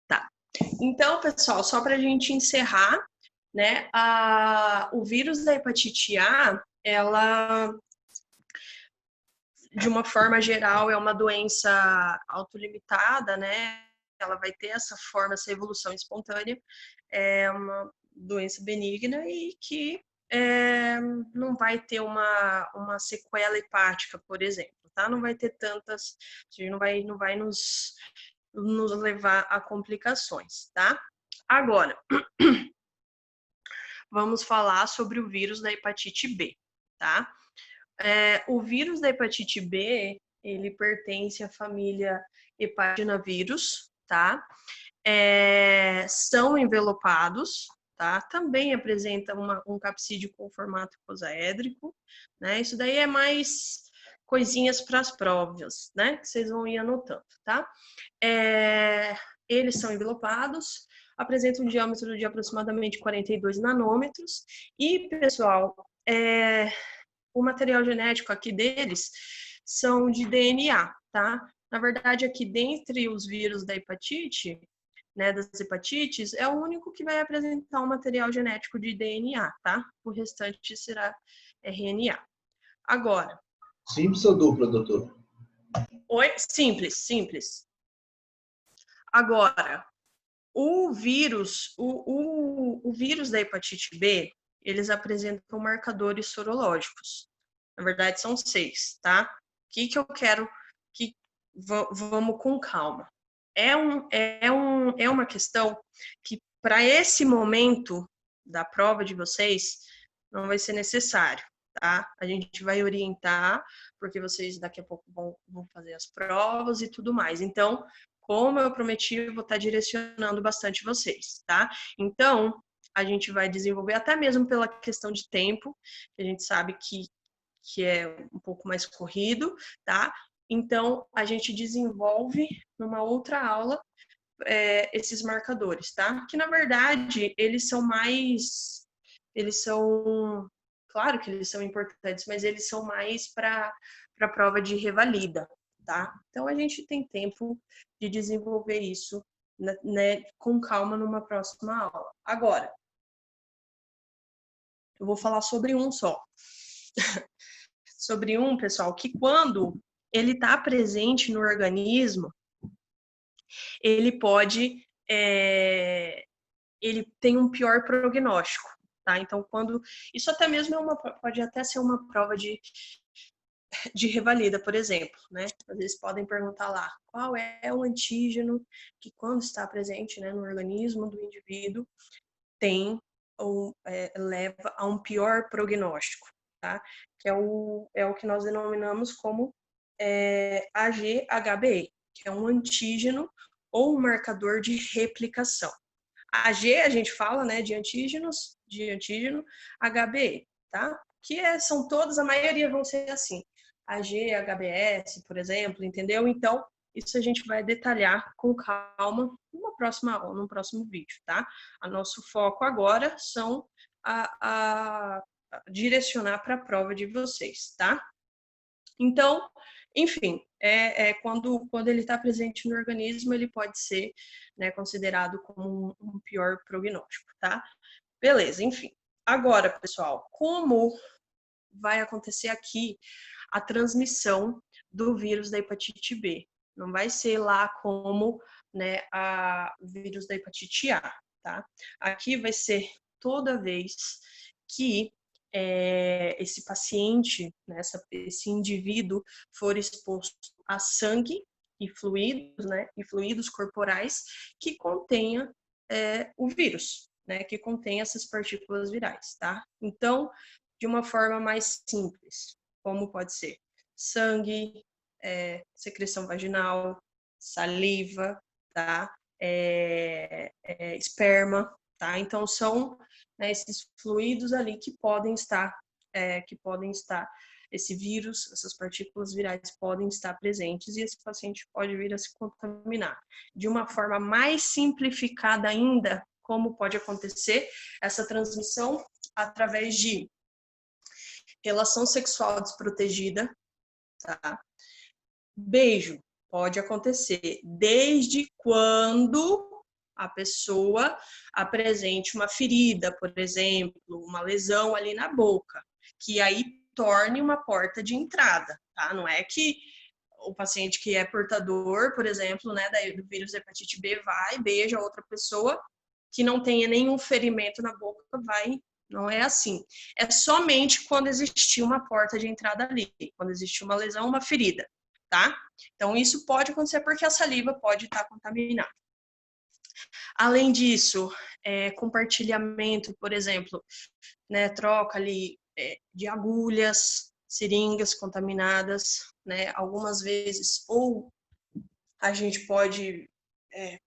Tá. Então, pessoal, só para a gente encerrar, né, o vírus da hepatite A, ela, de uma forma geral, é uma doença autolimitada, né? Ela vai ter essa forma, essa evolução espontânea, é uma doença benigna e que não vai ter uma sequela hepática, por exemplo, tá? Não vai ter tantas, a gente não vai nos levar a complicações, tá? Agora, vamos falar sobre o vírus da hepatite B, tá? O vírus da hepatite B, ele pertence à família hepatinavirus, tá? São envelopados, tá? Também apresenta um capsídeo com formato icosaédrico, né? Isso daí é mais coisinhas para as provas, né? Que vocês vão ir anotando, tá? Eles são envelopados, apresentam um diâmetro de aproximadamente 42 nanômetros e, pessoal, o material genético aqui deles são de DNA, tá? Na verdade, aqui dentre os vírus da hepatite, né, das hepatites, é o único que vai apresentar um material genético de DNA, tá? O restante será RNA. Agora. Simples ou dupla, doutor? Oi? Simples. Agora, o vírus da hepatite B, eles apresentam marcadores sorológicos. Na verdade, são 6, tá? O que eu quero que vamos com calma. É uma questão que, para esse momento da prova de vocês, não vai ser necessário, tá? A gente vai orientar, porque vocês daqui a pouco vão fazer as provas e tudo mais. Então, como eu prometi, eu vou estar direcionando bastante vocês, tá? Então, a gente vai desenvolver, até mesmo pela questão de tempo, que a gente sabe que é um pouco mais corrido, tá? Então, a gente desenvolve numa outra aula esses marcadores, tá? Que, na verdade, eles são, claro que eles são importantes, mas eles são mais para a prova de revalida, tá? Então, a gente tem tempo de desenvolver isso, né, com calma numa próxima aula. Agora, eu vou falar sobre um só. Sobre um, pessoal, que quando ele está presente no organismo, ele ele tem um pior prognóstico, tá? Então, isso até mesmo pode até ser uma prova de revalida, por exemplo, né? Às vezes podem perguntar lá, qual é o antígeno que, quando está presente, né, no organismo do indivíduo, tem ou leva a um pior prognóstico, tá? Que é o que nós denominamos como AGHBE, que é um antígeno ou um marcador de replicação. AG a gente fala, né, de antígeno, HBE, tá? São todas, a maioria vão ser assim. AG, HBS, por exemplo, entendeu? Então, isso a gente vai detalhar com calma numa próxima aula, num próximo vídeo, tá? O nosso foco agora são a direcionar para a prova de vocês, tá? Então, enfim, quando ele está presente no organismo, ele pode ser, né, considerado como um pior prognóstico, tá? Beleza, enfim. Agora, pessoal, como vai acontecer aqui a transmissão do vírus da hepatite B? Não vai ser lá como, né, o vírus da hepatite A, tá? Aqui vai ser toda vez que esse paciente, né, esse indivíduo for exposto a sangue e fluidos, né, e fluidos corporais que contenha o vírus, né, que contém essas partículas virais, tá? Então, de uma forma mais simples, como pode ser sangue, secreção vaginal, saliva, tá? Esperma, tá? Então, são, né, esses fluidos ali que podem estar, esse vírus, essas partículas virais podem estar presentes e esse paciente pode vir a se contaminar. De uma forma mais simplificada ainda, como pode acontecer essa transmissão através de relação sexual desprotegida, tá? Beijo, Pode acontecer, desde quando a pessoa apresente uma ferida, por exemplo, uma lesão ali na boca, que aí torne uma porta de entrada, tá? Não é que o paciente que é portador, por exemplo, né, do vírus hepatite B vai, beija outra pessoa que não tenha nenhum ferimento na boca, vai. Não é assim. É somente quando existir uma porta de entrada ali, quando existir uma lesão, uma ferida, tá? Então, isso pode acontecer porque a saliva pode estar contaminada. Além disso, compartilhamento, por exemplo, né, troca ali de agulhas, seringas contaminadas, né, algumas vezes, ou a gente pode,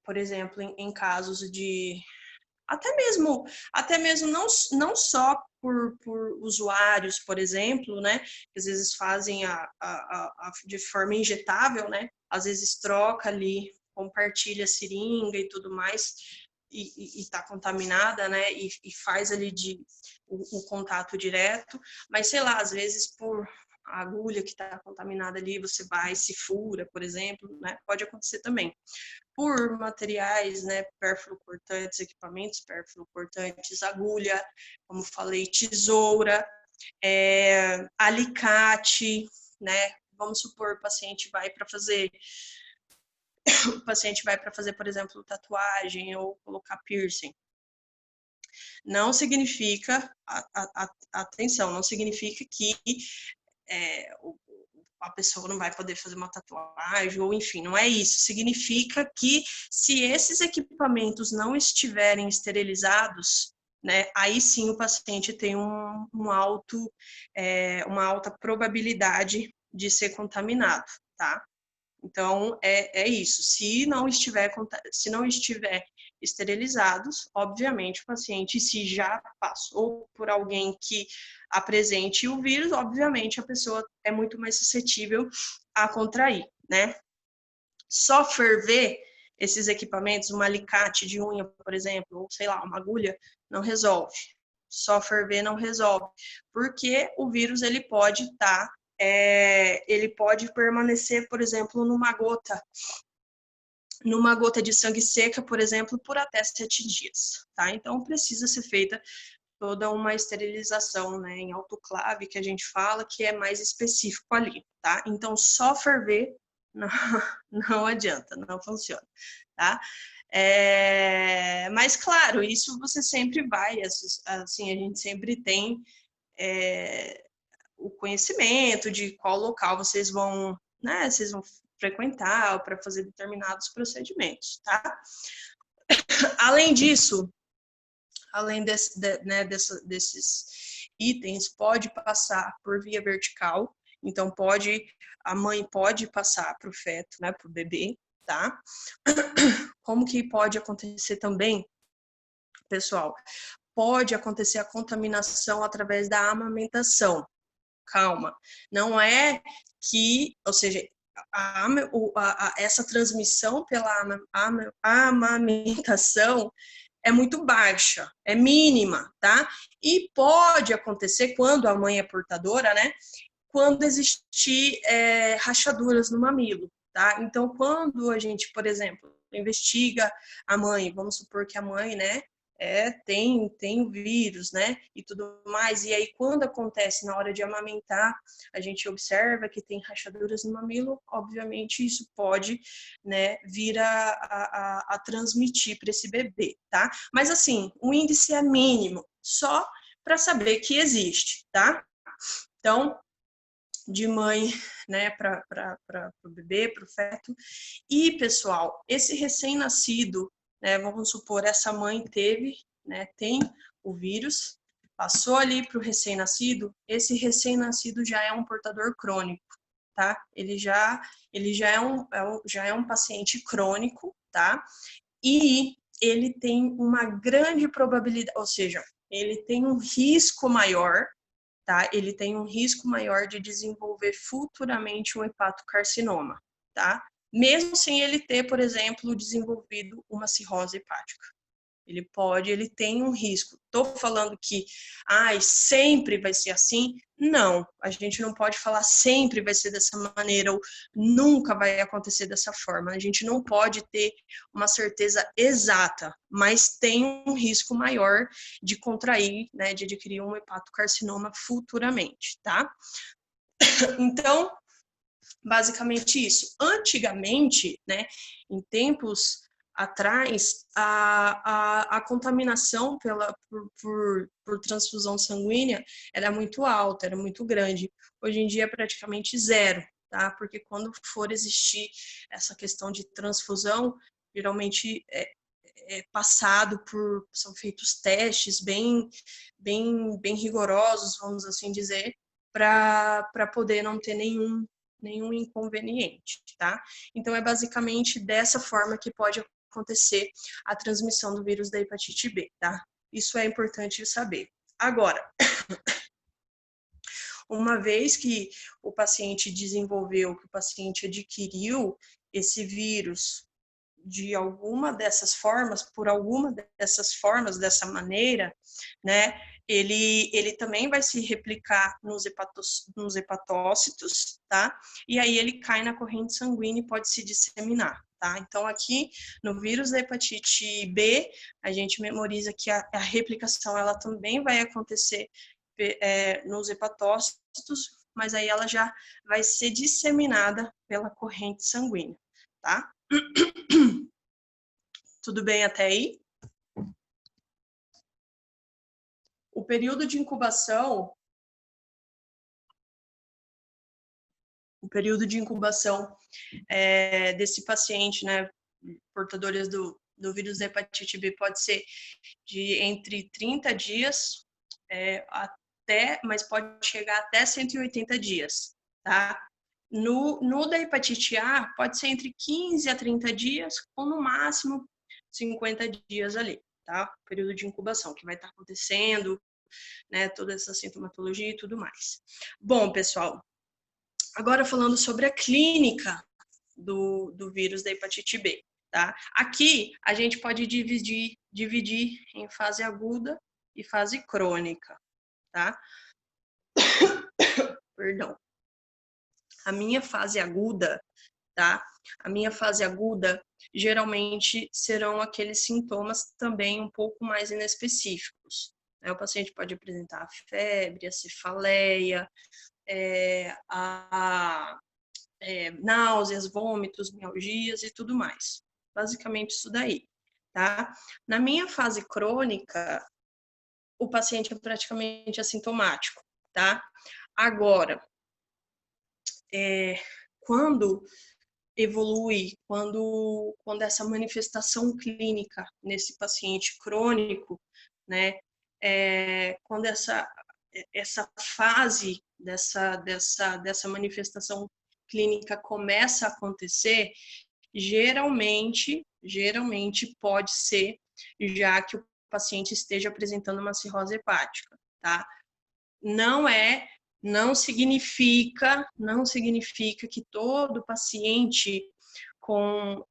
por exemplo, em casos de, até mesmo não só por usuários, por exemplo, né, que às vezes fazem de forma injetável, né, às vezes troca ali, compartilha a seringa e tudo mais, e está contaminada, né, e faz ali o contato direto, mas sei lá, às vezes por a agulha que está contaminada ali, você vai, se fura, por exemplo, né, pode acontecer também. Por materiais, né, pérfuro-cortantes, equipamentos pérfuro-cortantes, agulha, como falei, tesoura, alicate, né, vamos supor, o paciente vai para fazer, por exemplo, tatuagem ou colocar piercing. Não significa, atenção, não significa que a pessoa não vai poder fazer uma tatuagem, ou enfim, não é isso. Significa que se esses equipamentos não estiverem esterilizados, né, aí sim o paciente tem uma alta probabilidade de ser contaminado, tá? Então, é isso. Se não estiver esterilizados, obviamente o paciente, se já passou por alguém que apresente o vírus, obviamente a pessoa é muito mais suscetível a contrair, né? Só ferver esses equipamentos, um alicate de unha, por exemplo, ou sei lá, uma agulha, não resolve. Só ferver não resolve, porque o vírus ele pode estar ele pode permanecer, por exemplo, numa gota de sangue seca, por exemplo, por até 7 dias, tá? Então, precisa ser feita toda uma esterilização, né, em autoclave, que a gente fala, que é mais específico ali, tá? Então, só ferver não adianta, não funciona, tá? Mas, claro, isso você sempre vai, assim, a gente sempre tem o conhecimento de qual local vocês vão, né, vocês vão frequentar para fazer determinados procedimentos, tá? Além disso, além desses itens, pode passar por via vertical, então a mãe pode passar para o feto, né, para o bebê, tá? Como que pode acontecer também, pessoal? Pode acontecer a contaminação através da amamentação. Calma, não é que, ou seja, essa transmissão pela amamentação é muito baixa, é mínima, tá? E pode acontecer quando a mãe é portadora, né? Quando existir rachaduras no mamilo, tá? Então, quando a gente, por exemplo, investiga a mãe, vamos supor que a mãe, né, tem o vírus, né, e tudo mais, e aí quando acontece na hora de amamentar, a gente observa que tem rachaduras no mamilo, obviamente isso pode, né, vir a transmitir para esse bebê, tá? Mas assim, o índice é mínimo, só para saber que existe, tá? Então, de mãe, né, para o bebê, para o feto. E, pessoal, esse recém-nascido, né, vamos supor, essa mãe teve, né, tem o vírus, passou ali para o recém-nascido, esse recém-nascido já é um portador crônico, tá? Ele já é um paciente crônico, tá? E ele tem uma grande probabilidade, ou seja, ele tem um risco maior, tá? Ele tem um risco maior de desenvolver futuramente um hepatocarcinoma, tá? Mesmo sem ele ter, por exemplo, desenvolvido uma cirrose hepática. ele tem um risco. Estou falando que sempre vai ser assim? Não, a gente não pode falar sempre vai ser dessa maneira ou nunca vai acontecer dessa forma. A gente não pode ter uma certeza exata, mas tem um risco maior de contrair, né, de adquirir um hepatocarcinoma futuramente, tá? Então, basicamente isso. Antigamente, né, em tempos atrás, a contaminação por transfusão sanguínea era muito alta, era muito grande. Hoje em dia é praticamente zero, tá? Porque quando for existir essa questão de transfusão, geralmente são feitos testes bem rigorosos, vamos assim dizer, para poder não ter nenhum inconveniente, tá? Então, é basicamente dessa forma que pode acontecer a transmissão do vírus da hepatite B, tá? Isso é importante saber. Agora, uma vez que o paciente desenvolveu, que o paciente adquiriu esse vírus de alguma dessas formas, por alguma dessas formas, dessa maneira, né, ele também vai se replicar nos hepatócitos, tá? E aí ele cai na corrente sanguínea e pode se disseminar, tá? Então, aqui no vírus da hepatite B, a gente memoriza que a replicação, ela também vai acontecer nos hepatócitos, mas aí ela já vai ser disseminada pela corrente sanguínea, tá? Tudo bem até aí? O período de incubação desse paciente, né, portadores do vírus da hepatite B pode ser de entre 30 dias mas pode chegar até 180 dias, tá? No da hepatite A, pode ser entre 15 a 30 dias, ou no máximo 50 dias ali, tá? O período de incubação, que vai estar acontecendo, né? Toda essa sintomatologia e tudo mais. Bom, pessoal, agora falando sobre a clínica do vírus da hepatite B, tá? Aqui, a gente pode dividir em fase aguda e fase crônica, tá? Perdão. A minha fase aguda, tá? A minha fase aguda geralmente serão aqueles sintomas também um pouco mais inespecíficos. O paciente pode apresentar febre, a cefaleia, náuseas, vômitos, mialgias e tudo mais. Basicamente isso daí, tá? Na minha fase crônica, o paciente é praticamente assintomático, tá? Agora, quando evolui, quando essa manifestação clínica nesse paciente crônico, né, quando essa fase dessa manifestação clínica começa a acontecer, geralmente pode ser já que o paciente esteja apresentando uma cirrose hepática, tá? Não significa que todo paciente com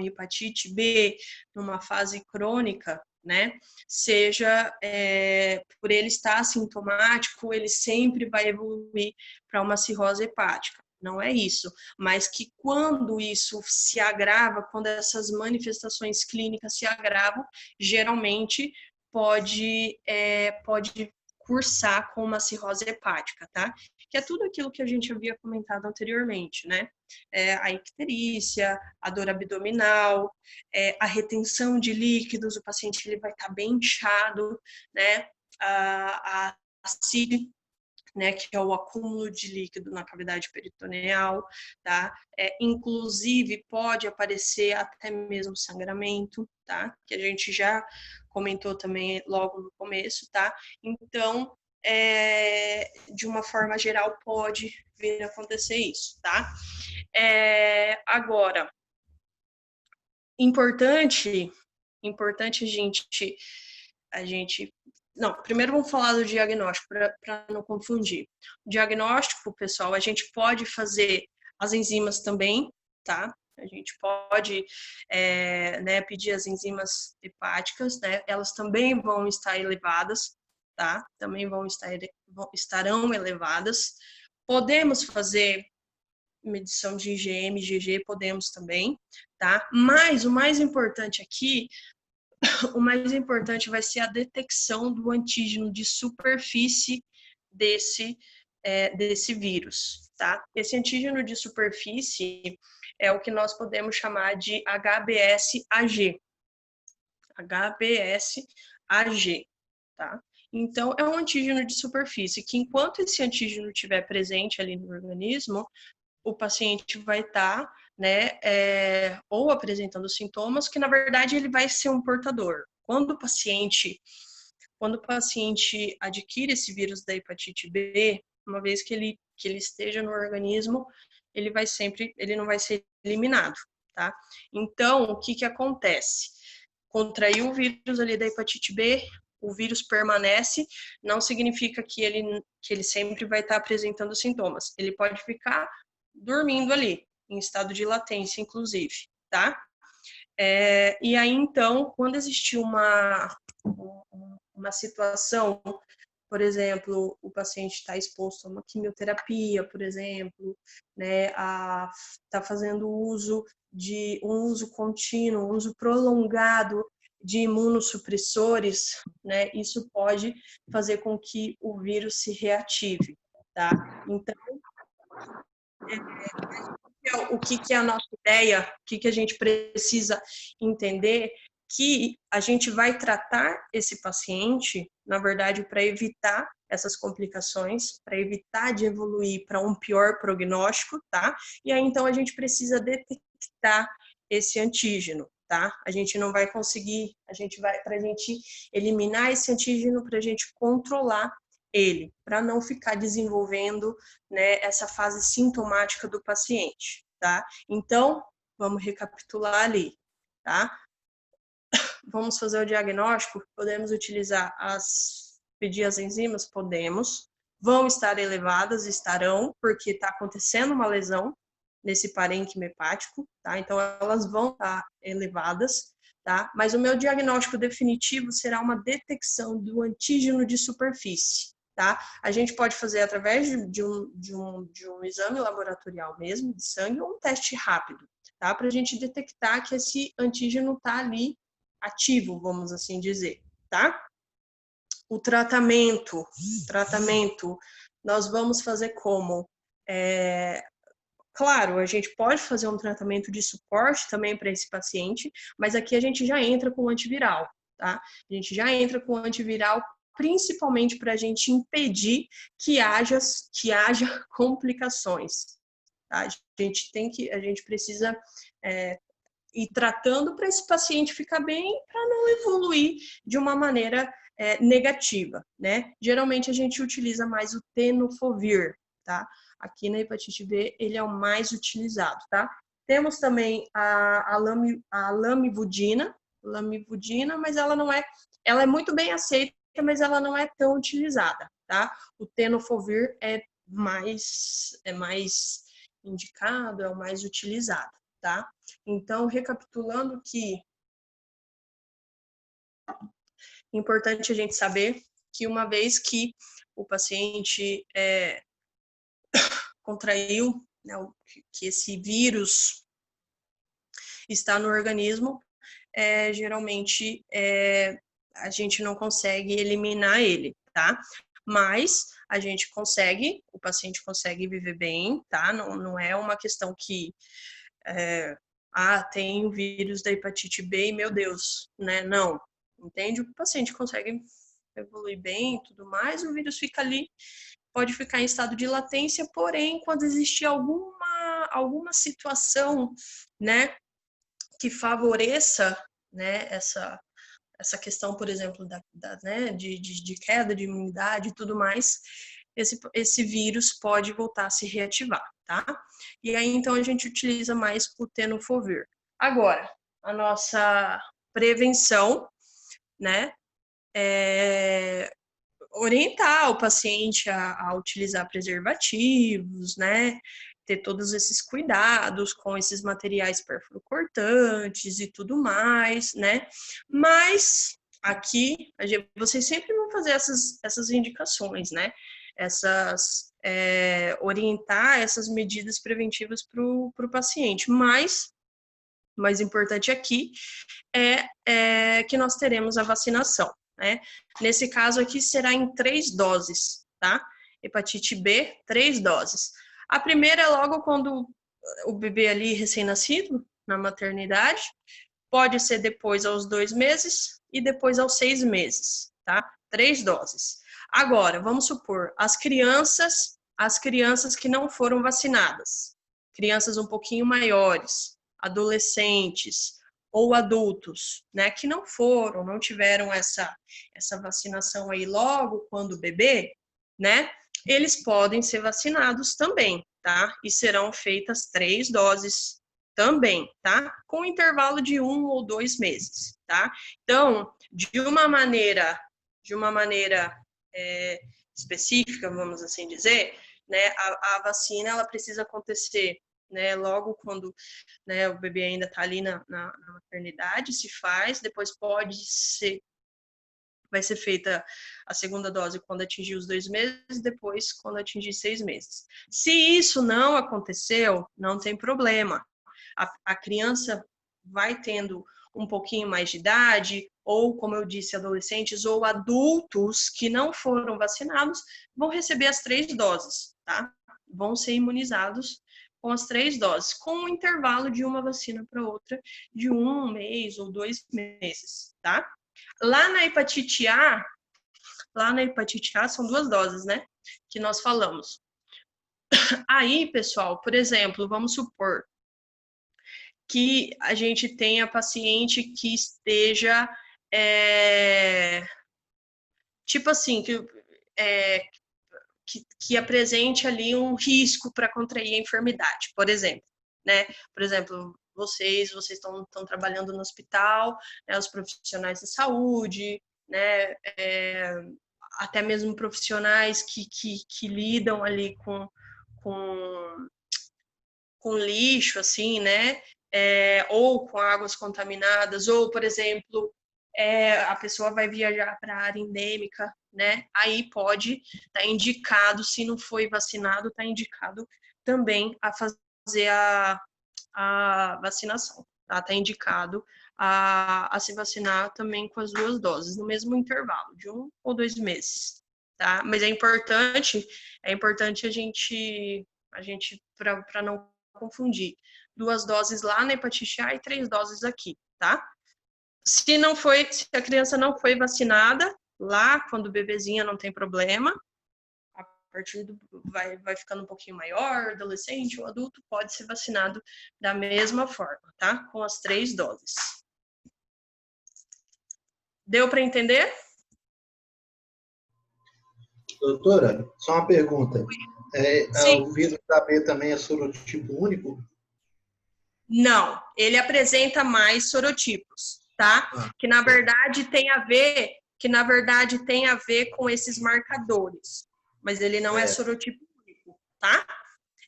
hepatite B numa fase crônica, né, seja, por ele estar assintomático, ele sempre vai evoluir para uma cirrose hepática. Não é isso, mas que quando isso se agrava, quando essas manifestações clínicas se agravam, geralmente pode cursar com uma cirrose hepática, tá? Que é tudo aquilo que a gente havia comentado anteriormente, né? A icterícia, a dor abdominal, a retenção de líquidos, o paciente ele vai estar bem inchado, né? A CID, né, que é o acúmulo de líquido na cavidade peritoneal, tá? Inclusive, pode aparecer até mesmo sangramento, tá? Que a gente já comentou também logo no começo, tá? Então, de uma forma geral, pode vir a acontecer isso, tá? Agora, importante a gente não, primeiro vamos falar do diagnóstico, para não confundir. O diagnóstico, pessoal, a gente pode fazer as enzimas também, tá? A gente pode né, pedir as enzimas hepáticas, né? Elas também vão estar elevadas, tá? Também estarão elevadas. Podemos fazer medição de IgM, IgG, podemos também, tá? Mas o mais importante aqui, o mais importante vai ser a detecção do antígeno de superfície desse vírus, tá? Esse antígeno de superfície é o que nós podemos chamar de HBsAg. HBsAg, tá? Então, é um antígeno de superfície que, enquanto esse antígeno estiver presente ali no organismo, o paciente vai estar, né, ou apresentando sintomas, que na verdade ele vai ser um portador. Quando o paciente adquire esse vírus da hepatite B, uma vez que ele esteja no organismo, ele não vai ser eliminado, tá? Então, o que acontece? Contraiu o vírus ali da hepatite B, o vírus permanece, não significa que ele sempre vai estar apresentando sintomas. Ele pode ficar dormindo ali, em estado de latência, inclusive, tá? E aí, então, quando existir uma situação, por exemplo, o paciente está exposto a uma quimioterapia, por exemplo, né, está fazendo uso contínuo, um uso prolongado de imunossupressores, né, isso pode fazer com que o vírus se reative, tá? Então, o que é a nossa ideia, o que a gente precisa entender, que a gente vai tratar esse paciente, na verdade, para evitar essas complicações, para evitar de evoluir para um pior prognóstico, tá? E aí, então, a gente precisa detectar esse antígeno, tá? A gente não vai conseguir, para a gente eliminar esse antígeno, para a gente controlar ele, para não ficar desenvolvendo, né, essa fase sintomática do paciente, tá? Então, vamos recapitular ali, tá? Vamos fazer o diagnóstico, podemos pedir as enzimas? Podemos. Vão estar elevadas? Estarão, porque está acontecendo uma lesão nesse parênquima hepático, tá? Então, elas vão estar elevadas, tá? Mas o meu diagnóstico definitivo será uma detecção do antígeno de superfície, tá? A gente pode fazer através de um exame laboratorial mesmo, de sangue, ou um teste rápido, tá? Para a gente detectar que esse antígeno está ali ativo, vamos assim dizer, tá? O tratamento, nós vamos fazer como? Claro, a gente pode fazer um tratamento de suporte também para esse paciente, mas aqui a gente já entra com antiviral, tá? A gente já entra com antiviral principalmente para a gente impedir que haja complicações, tá? A gente precisa ir tratando para esse paciente ficar bem, para não evoluir de uma maneira negativa, né? Geralmente a gente utiliza mais o tenofovir, tá? Aqui na hepatite B, ele é o mais utilizado, tá? Temos também a lamivudina, mas ela é muito bem aceita, mas ela não é tão utilizada, tá? O tenofovir é mais indicado, é o mais utilizado, tá? Então, recapitulando que é importante a gente saber que uma vez que o paciente contraiu, né, que esse vírus está no organismo, geralmente a gente não consegue eliminar ele, tá? Mas a gente consegue, o paciente consegue viver bem, tá? Não é uma questão que tem o vírus da hepatite B e, meu Deus, né? Não, entende? O paciente consegue evoluir bem e tudo mais, o vírus fica ali, pode ficar em estado de latência, porém, quando existir alguma situação, né, que favoreça, né, essa questão, por exemplo, né, de queda de imunidade e tudo mais, esse vírus pode voltar a se reativar, tá? E aí, então, a gente utiliza mais o tenofovir. Agora, a nossa prevenção, né, orientar o paciente a utilizar preservativos, né, ter todos esses cuidados com esses materiais perfurocortantes e tudo mais, né? Mas aqui, vocês sempre vão fazer essas indicações, né? Orientar essas medidas preventivas para o paciente. Mas o mais importante aqui é que nós teremos a vacinação, né? Nesse caso aqui será em 3 doses, tá? Hepatite B, 3 doses. A primeira é logo quando o bebê ali recém-nascido, na maternidade, pode ser depois aos 2 meses e depois aos 6 meses, tá? 3 doses. Agora, vamos supor, as crianças que não foram vacinadas, crianças um pouquinho maiores, adolescentes ou adultos, né, que não tiveram essa vacinação aí logo quando bebê, né, eles podem ser vacinados também, tá? E serão feitas 3 doses também, tá? Com intervalo de 1 ou 2 meses, tá? Então, de uma maneira específica, vamos assim dizer, né, a vacina ela precisa acontecer, né, logo quando, né, o bebê ainda está ali na maternidade, se faz, depois vai ser feita a segunda dose quando atingir os 2 meses, depois quando atingir 6 meses. Se isso não aconteceu, não tem problema. A criança vai tendo um pouquinho mais de idade, ou, como eu disse, adolescentes ou adultos que não foram vacinados, vão receber as 3 doses, tá? Vão ser imunizados com as 3 doses, com um intervalo de uma vacina para outra, de 1 mês ou 2 meses, tá? Lá na hepatite A são 2 doses, né? Que nós falamos. Aí, pessoal, por exemplo, vamos supor que a gente tenha paciente que esteja, tipo assim, que apresente ali um risco para contrair a enfermidade, por exemplo, né? Por exemplo, vocês estão trabalhando no hospital, né, os profissionais de saúde, né, até mesmo profissionais que lidam ali com lixo, assim, né, ou com águas contaminadas, ou, por exemplo, a pessoa vai viajar para a área endêmica, né? Aí pode estar indicado, se não foi vacinado, está indicado também a fazer a vacinação, tá? Está indicado a se vacinar também com as 2 doses, no mesmo intervalo, de 1 ou 2 meses, tá? Mas é importante a gente para não confundir, 2 doses lá na hepatite A e 3 doses aqui, tá? Se a criança não foi vacinada, lá, quando bebezinha, não tem problema. A partir vai ficando um pouquinho maior, adolescente ou adulto, pode ser vacinado da mesma forma, tá? Com as 3 doses. Deu para entender? Doutora, só uma pergunta. Sim. O vírus da B também é sorotipo único? Não, ele apresenta mais sorotipos, tá? Que na verdade tem a ver com esses marcadores, mas ele não é sorotipo único, tá?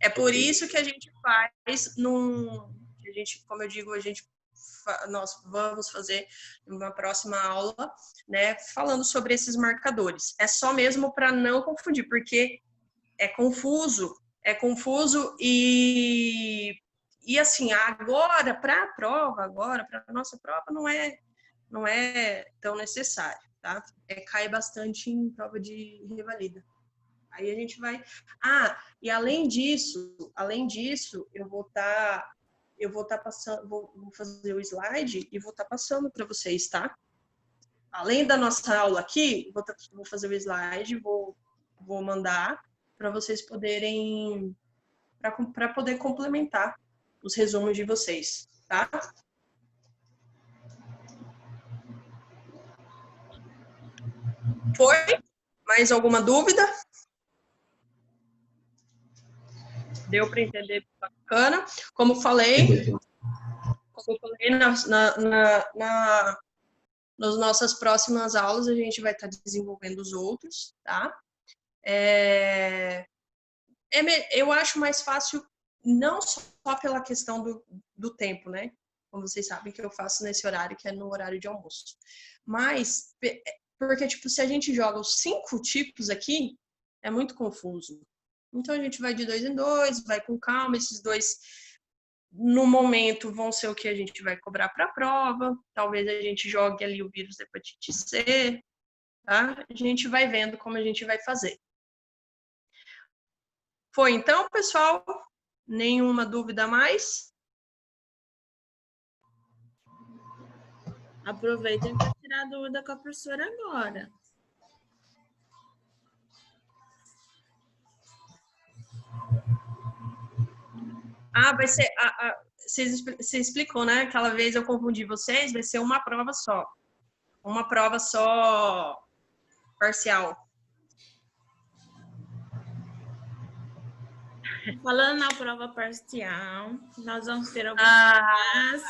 É por isso que a gente faz como eu digo, nós vamos fazer uma próxima aula, né, falando sobre esses marcadores. É só mesmo para não confundir, porque é confuso e assim, agora, para a prova, para a nossa prova, não é tão necessário, tá? Cai bastante em prova de revalida. Aí a gente vai... e além disso, eu vou estar passando, vou fazer o slide e vou estar passando para vocês, tá? Além da nossa aula aqui, vou fazer o slide, vou mandar para vocês poderem, para poder complementar os resumos de vocês, tá? Foi? Mais alguma dúvida? Deu para entender bacana? Como eu falei nas nossas próximas aulas, a gente vai estar desenvolvendo os outros, tá? Eu acho mais fácil não só pela questão do tempo, né? Como vocês sabem que eu faço nesse horário, que é no horário de almoço. Mas, porque, tipo, se a gente joga os 5 tipos aqui, é muito confuso. Então, a gente vai de 2 em 2, vai com calma. Esses 2, no momento, vão ser o que a gente vai cobrar para a prova. Talvez a gente jogue ali o vírus da hepatite C, tá? A gente vai vendo como a gente vai fazer. Foi então, pessoal? Nenhuma dúvida mais? Aproveitem para tirar dúvida com a professora agora. Vai ser... Você explicou, né? Aquela vez eu confundi vocês, vai ser uma prova só. Uma prova só parcial. Falando na prova parcial, nós vamos ter algumas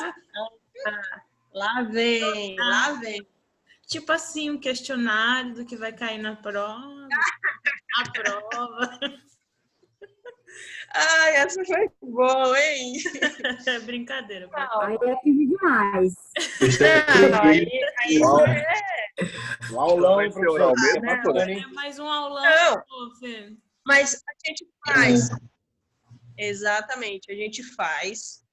Lá vem. Tipo assim, um questionário do que vai cair na prova. A prova. Ai, essa foi boa, hein? É brincadeira. Não, aí é pedir demais. Um aulão, professor. É mais um aulão. Não, mas a gente faz. Exatamente, a gente faz